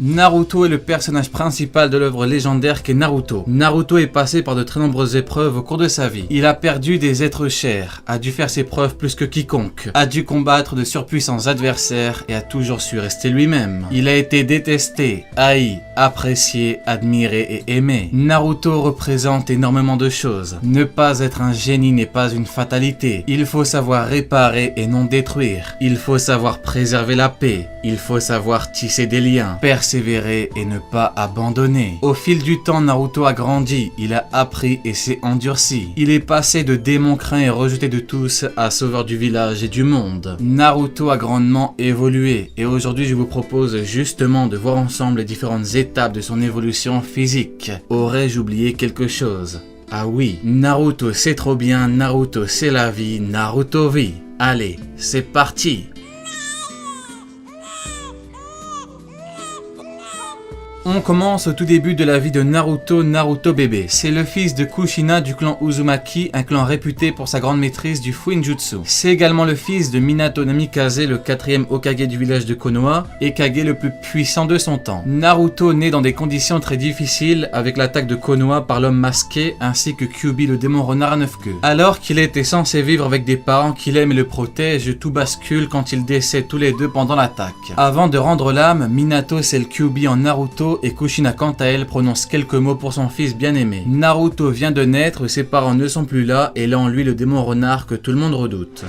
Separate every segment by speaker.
Speaker 1: Naruto est le personnage principal de l'œuvre légendaire qu'est Naruto. Naruto est passé par de très nombreuses épreuves au cours de sa vie. Il a perdu des êtres chers, a dû faire ses preuves plus que quiconque, a dû combattre de surpuissants adversaires et a toujours su rester lui-même. Il a été détesté, haï, apprécié, admiré et aimé. Naruto représente énormément de choses. Ne pas être un génie n'est pas une fatalité. Il faut savoir réparer et non détruire. Il faut savoir préserver la paix. Il faut savoir tisser des liens, persévérer et ne pas abandonner. Au fil du temps, Naruto a grandi, il a appris et s'est endurci. Il est passé de démon craint et rejeté de tous à sauveur du village et du monde. Naruto a grandement évolué et aujourd'hui je vous propose justement de voir ensemble les différentes étapes de son évolution physique. Aurais-je oublié quelque chose? Ah oui, Naruto c'est trop bien, Naruto c'est la vie, Naruto vit. Allez, c'est parti! On commence au tout début de la vie de Naruto bébé. C'est le fils de Kushina du clan Uzumaki, un clan réputé pour sa grande maîtrise du Fuinjutsu. C'est également le fils de Minato Namikaze, le 4e Hokage du village de Konoha, et Kage le plus puissant de son temps. Naruto naît dans des conditions très difficiles, avec l'attaque de Konoha par l'homme masqué, ainsi que Kyuubi le démon renard à 9 queues. Alors qu'il était censé vivre avec des parents qu'il aime et le protègent, tout bascule quand ils décèdent tous les deux pendant l'attaque. Avant de rendre l'âme, Minato scelle Kyuubi en Naruto, et Kushina quant à elle prononce quelques mots pour son fils bien-aimé. Naruto vient de naître, ses parents ne sont plus là et là en lui le démon renard que tout le monde redoute.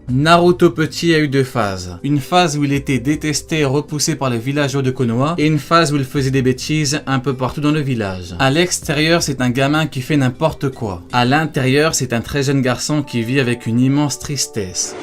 Speaker 1: Naruto petit a eu deux phases. Une phase où il était détesté et repoussé par les villageois de Konoha et une phase où il faisait des bêtises un peu partout dans le village. À l'extérieur, c'est un gamin qui fait n'importe quoi. À l'intérieur, c'est un très jeune garçon qui vit avec une immense tristesse.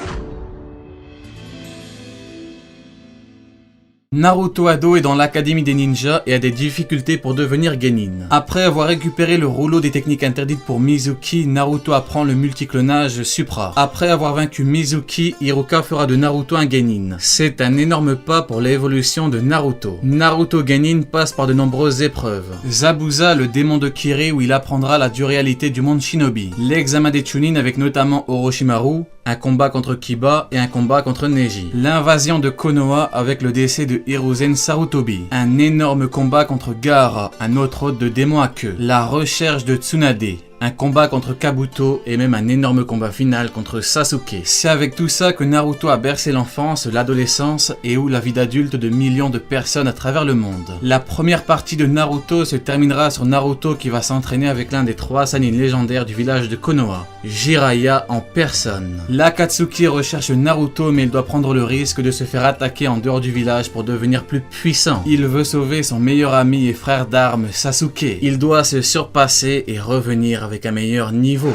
Speaker 1: Naruto ado est dans l'académie des ninjas et a des difficultés pour devenir genin. Après avoir récupéré le rouleau des techniques interdites pour Mizuki, Naruto apprend le multiclonage Supra. Après avoir vaincu Mizuki, Hiruka fera de Naruto un genin. C'est un énorme pas pour l'évolution de Naruto. Naruto genin passe par de nombreuses épreuves. Zabuza, le démon de Kiri, où il apprendra la dure réalité du monde shinobi. L'examen des Chunin avec notamment Orochimaru, un combat contre Kiba et un combat contre Neji. L'invasion de Konoha avec le décès de Hiruzen Sarutobi. Un énorme combat contre Gaara, un autre hôte de démon à queue. La recherche de Tsunade. Un combat contre Kabuto et même un énorme combat final contre Sasuke. C'est avec tout ça que Naruto a bercé l'enfance, l'adolescence et ou la vie d'adulte de millions de personnes à travers le monde. La première partie de Naruto se terminera sur Naruto qui va s'entraîner avec l'un des 3 Sannin légendaires du village de Konoha, Jiraiya en personne. L'Akatsuki recherche Naruto mais il doit prendre le risque de se faire attaquer en dehors du village pour devenir plus puissant. Il veut sauver son meilleur ami et frère d'armes Sasuke. Il doit se surpasser et revenir avec un meilleur niveau.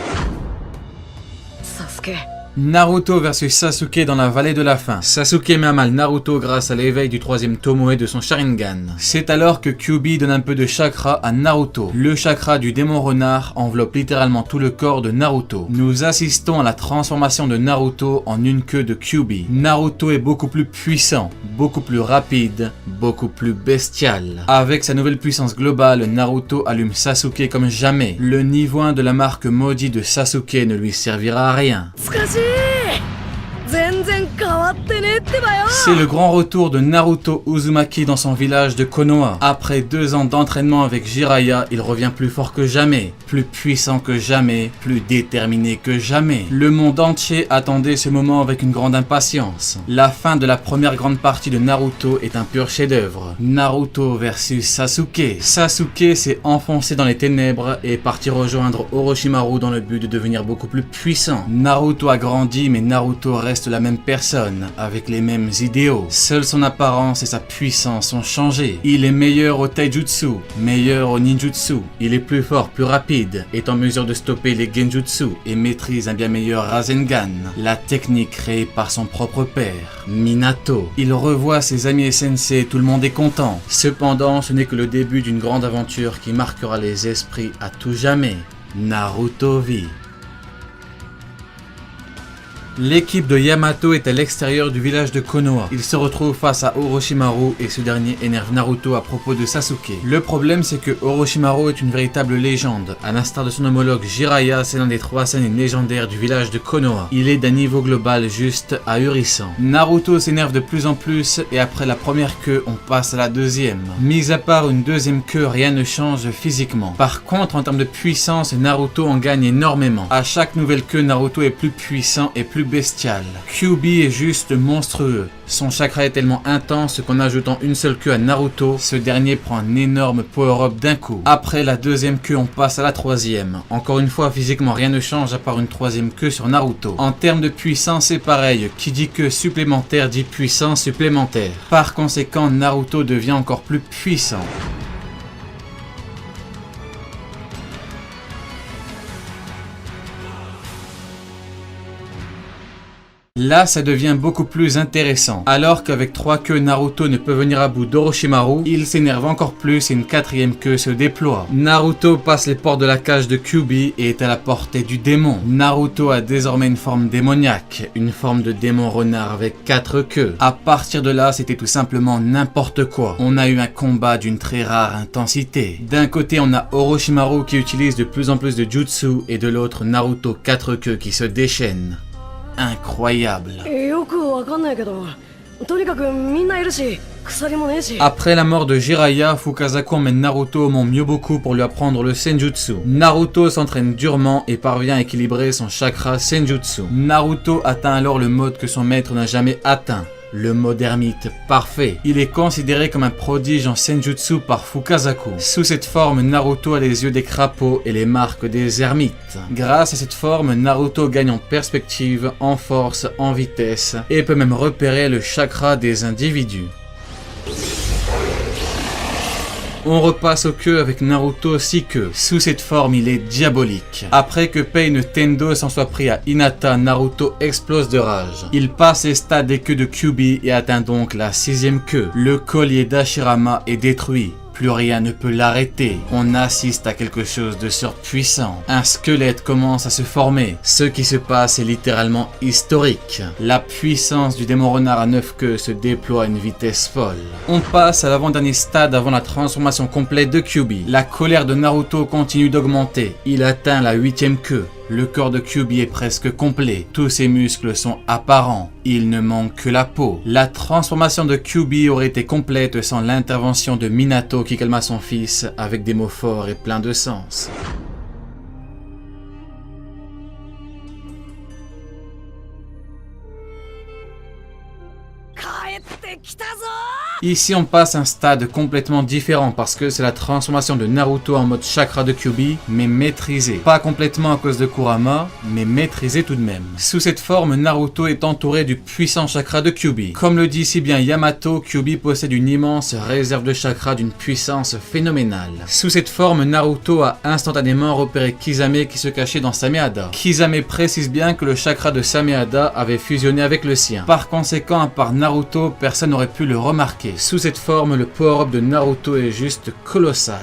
Speaker 2: Sasuke.
Speaker 1: Naruto versus Sasuke dans la vallée de la faim. Sasuke met à mal Naruto grâce à l'éveil du 3e Tomoe de son Sharingan. C'est alors que Kyuubi donne un peu de chakra à Naruto. Le chakra du démon renard enveloppe littéralement tout le corps de Naruto. Nous assistons à la transformation de Naruto en une queue de Kyuubi. Naruto est beaucoup plus puissant, beaucoup plus rapide, beaucoup plus bestial. Avec sa nouvelle puissance globale, Naruto allume Sasuke comme jamais. Le niveau 1 de la marque maudit de Sasuke ne lui servira à rien. C'est le grand retour de Naruto Uzumaki dans son village de Konoha. Après 2 ans d'entraînement avec Jiraiya, il revient plus fort que jamais, plus puissant que jamais, plus déterminé que jamais. Le monde entier attendait ce moment avec une grande impatience. La fin de la première grande partie de Naruto est un pur chef-d'œuvre. Naruto versus Sasuke. Sasuke s'est enfoncé dans les ténèbres et est parti rejoindre Orochimaru dans le but de devenir beaucoup plus puissant. Naruto a grandi mais Naruto reste la même personne, avec les mêmes idéaux. Seule son apparence et sa puissance ont changé. Il est meilleur au taijutsu, meilleur au ninjutsu. Il est plus fort, plus rapide, est en mesure de stopper les genjutsu et maîtrise un bien meilleur Rasengan, la technique créée par son propre père, Minato. Il revoit ses amis et sensei, tout le monde est content. Cependant, ce n'est que le début d'une grande aventure qui marquera les esprits à tout jamais. Naruto vit. L'équipe de Yamato est à l'extérieur du village de Konoha. Il se retrouve face à Orochimaru et ce dernier énerve Naruto à propos de Sasuke. Le problème c'est que Orochimaru est une véritable légende. À l'instar de son homologue Jiraiya, c'est l'un des 3 seinen légendaires du village de Konoha. Il est d'un niveau global juste ahurissant. Naruto s'énerve de plus en plus et après la première queue, on passe à la deuxième. Mis à part une deuxième queue, rien ne change physiquement. Par contre, en termes de puissance, Naruto en gagne énormément. À chaque nouvelle queue, Naruto est plus puissant et plus bestial. Kyuubi est juste monstrueux. Son chakra est tellement intense qu'en ajoutant une seule queue à Naruto, ce dernier prend un énorme power-up d'un coup. Après la deuxième queue, on passe à la troisième. Encore une fois, physiquement rien ne change à part une troisième queue sur Naruto. En termes de puissance, c'est pareil. Qui dit queue supplémentaire dit puissance supplémentaire. Par conséquent, Naruto devient encore plus puissant. Là, ça devient beaucoup plus intéressant. Alors qu'avec 3 queues, Naruto ne peut venir à bout d'Orochimaru, il s'énerve encore plus et une 4e queue se déploie. Naruto passe les portes de la cage de Kyuubi et est à la portée du démon. Naruto a désormais une forme démoniaque, une forme de démon renard avec 4 queues. À partir de là, c'était tout simplement n'importe quoi. On a eu un combat d'une très rare intensité. D'un côté, on a Orochimaru qui utilise de plus en plus de jutsu et de l'autre Naruto 4 queues qui se déchaînent. Incroyable. Après la mort de Jiraiya, Fukazaku emmène Naruto au mont Myoboku pour lui apprendre le Senjutsu. Naruto s'entraîne durement et parvient à équilibrer son chakra Senjutsu. Naruto atteint alors le mode que son maître n'a jamais atteint. Le mode ermite parfait. Il est considéré comme un prodige en Senjutsu par Fukazaku. Sous cette forme, Naruto a les yeux des crapauds et les marques des ermites. Grâce à cette forme, Naruto gagne en perspective, en force, en vitesse et peut même repérer le chakra des individus. On repasse aux queues avec Naruto 6 queues. Sous cette forme, il est diabolique. Après que Pain Tendo s'en soit pris à Hinata, Naruto explose de rage. Il passe les stades des queues de Kyuubi et atteint donc la 6e queue. Le collier d'Hashirama est détruit. Plus rien ne peut l'arrêter. On assiste à quelque chose de surpuissant. Un squelette commence à se former. Ce qui se passe est littéralement historique. La puissance du démon renard à 9 queues se déploie à une vitesse folle. On passe à l'avant-dernier stade avant la transformation complète de Kyuubi. La colère de Naruto continue d'augmenter. Il atteint la 8e queue. Le corps de Kyuubi est presque complet. Tous ses muscles sont apparents. Il ne manque que la peau. La transformation de Kyuubi aurait été complète sans l'intervention de Minato qui calma son fils avec des mots forts et pleins de sens. Ici on passe un stade complètement différent parce que c'est la transformation de Naruto en mode chakra de Kyuubi, mais maîtrisé. Pas complètement à cause de Kurama, mais maîtrisé tout de même. Sous cette forme, Naruto est entouré du puissant chakra de Kyuubi. Comme le dit si bien Yamato, Kyuubi possède une immense réserve de chakra d'une puissance phénoménale. Sous cette forme, Naruto a instantanément repéré Kisame qui se cachait dans Sameada. Kisame précise bien que le chakra de Sameada avait fusionné avec le sien. Par conséquent, à part Naruto, personne n'aurait pu le remarquer. Sous cette forme, le power-up de Naruto est juste colossal.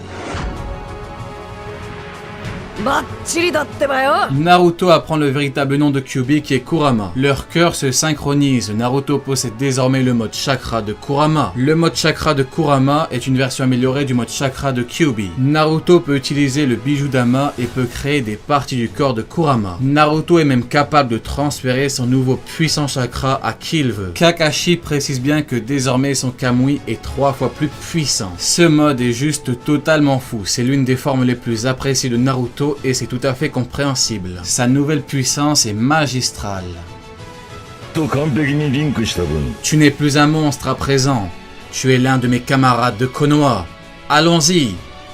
Speaker 1: Naruto apprend le véritable nom de Kyuubi qui est Kurama. Leurs cœurs se synchronisent. Naruto possède désormais le mode chakra de Kurama. Le mode chakra de Kurama est une version améliorée du mode chakra de Kyuubi. Naruto peut utiliser le Bijudama et peut créer des parties du corps de Kurama. Naruto est même capable de transférer son nouveau puissant chakra à qui il veut. Kakashi précise bien que désormais son Kamui est 3 fois plus puissant. Ce mode est juste totalement fou. C'est l'une des formes les plus appréciées de Naruto et c'est tout à fait compréhensible. Sa nouvelle puissance est magistrale. Tu n'es plus un monstre à présent. Tu es l'un de mes camarades de Konoha. Allons-y,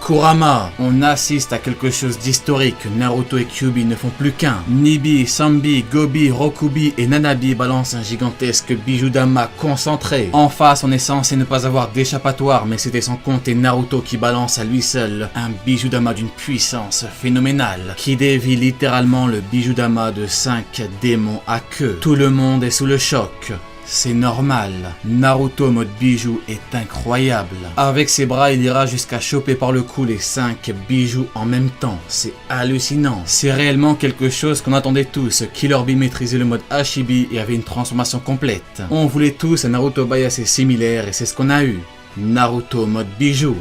Speaker 1: Kurama. On assiste à quelque chose d'historique. Naruto et Kyuubi ne font plus qu'un. Nibi, Sambi, Gobi, Rokubi et Nanabi balancent un gigantesque Bijudama concentré. En face, on est censé ne pas avoir d'échappatoire, mais c'était sans compter Naruto qui balance à lui seul un Bijudama d'une puissance phénoménale, qui dévie littéralement le Bijudama de 5 démons à queue. Tout le monde est sous le choc. C'est normal. Naruto mode bijou est incroyable. Avec ses bras, il ira jusqu'à choper par le cou les 5 bijoux en même temps. C'est hallucinant. C'est réellement quelque chose qu'on attendait tous. Killer Bee maîtrisait le mode Hashibi et avait une transformation complète. On voulait tous un Naruto Bai assez similaire et c'est ce qu'on a eu. Naruto mode bijou.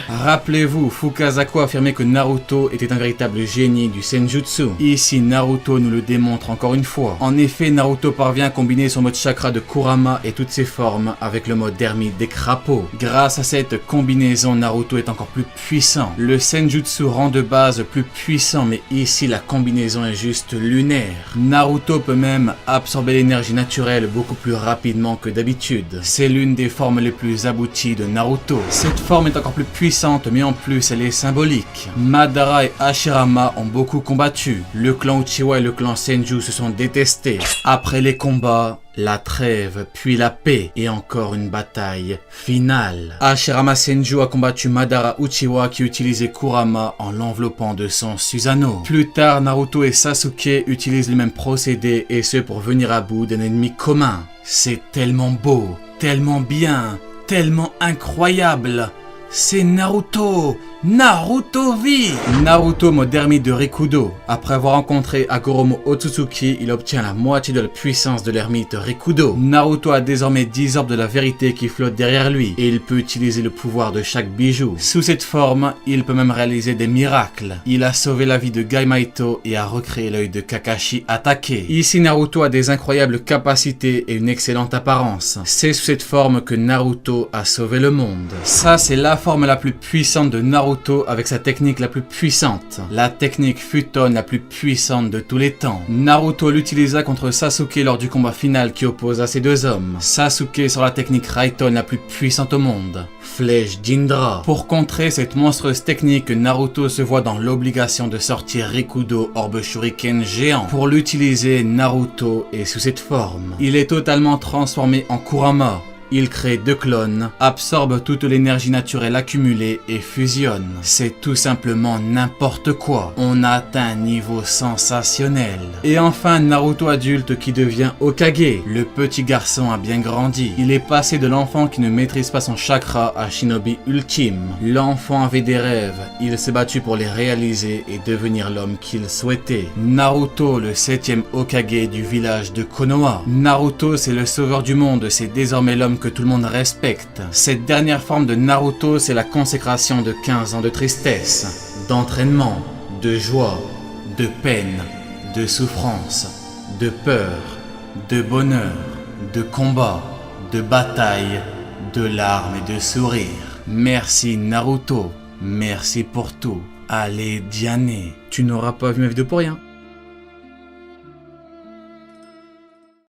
Speaker 1: Rappelez-vous, Fukasaku affirmait que Naruto était un véritable génie du Senjutsu. Ici, Naruto nous le démontre encore une fois. En effet, Naruto parvient à combiner son mode chakra de Kurama et toutes ses formes avec le mode ermite des crapauds. Grâce à cette combinaison, Naruto est encore plus puissant. Le Senjutsu rend de base plus puissant, mais ici la combinaison est juste lunaire. Naruto peut même absorber l'énergie naturelle beaucoup plus rapidement que d'habitude. C'est l'une des formes les plus abouti de Naruto. Cette forme est encore plus puissante, mais en plus elle est symbolique. Madara et Hashirama ont beaucoup combattu. Le clan Uchiwa et le clan Senju se sont détestés. Après les combats, la trêve, puis la paix, et encore une bataille finale. Hashirama Senju a combattu Madara Uchiwa qui utilisait Kurama en l'enveloppant de son Susanoo. Plus tard, Naruto et Sasuke utilisent le même procédé, et ce pour venir à bout d'un ennemi commun. C'est tellement beau, tellement bien, tellement incroyable. C'est Naruto! Naruto vit! Naruto mode ermite de Rikudo. Après avoir rencontré Hagoromo Otsutsuki, il obtient la moitié de la puissance de l'ermite Rikudo. Naruto a désormais 10 orbes de la vérité qui flottent derrière lui, et il peut utiliser le pouvoir de chaque bijou. Sous cette forme, il peut même réaliser des miracles. Il a sauvé la vie de Gaimaito et a recréé l'œil de Kakashi attaqué. Ici, Naruto a des incroyables capacités et une excellente apparence. C'est sous cette forme que Naruto a sauvé le monde. Ça, c'est la forme la plus puissante de Naruto avec sa technique la plus puissante. La technique Futon la plus puissante de tous les temps. Naruto l'utilisa contre Sasuke lors du combat final qui opposa ces deux hommes. Sasuke sur la technique Raikton la plus puissante au monde. Flèche d'Indra. Pour contrer cette monstrueuse technique, Naruto se voit dans l'obligation de sortir Rikudo orbe shuriken géant. Pour l'utiliser, Naruto est sous cette forme. Il est totalement transformé en Kurama. Il crée 2 clones, absorbe toute l'énergie naturelle accumulée et fusionne. C'est tout simplement n'importe quoi. On a atteint un niveau sensationnel. Et enfin, Naruto adulte qui devient Hokage. Le petit garçon a bien grandi. Il est passé de l'enfant qui ne maîtrise pas son chakra à Shinobi ultime. L'enfant avait des rêves. Il s'est battu pour les réaliser et devenir l'homme qu'il souhaitait. Naruto, le 7e Hokage du village de Konoha. Naruto, c'est le sauveur du monde. C'est désormais l'homme que tout le monde respecte. Cette dernière forme de Naruto, c'est la consécration de 15 ans de tristesse, d'entraînement, de joie, de peine, de souffrance, de peur, de bonheur, de combat, de bataille, de larmes et de sourires. Merci Naruto, merci pour tout. Allez Diane, tu n'auras pas vu ma vidéo pour rien.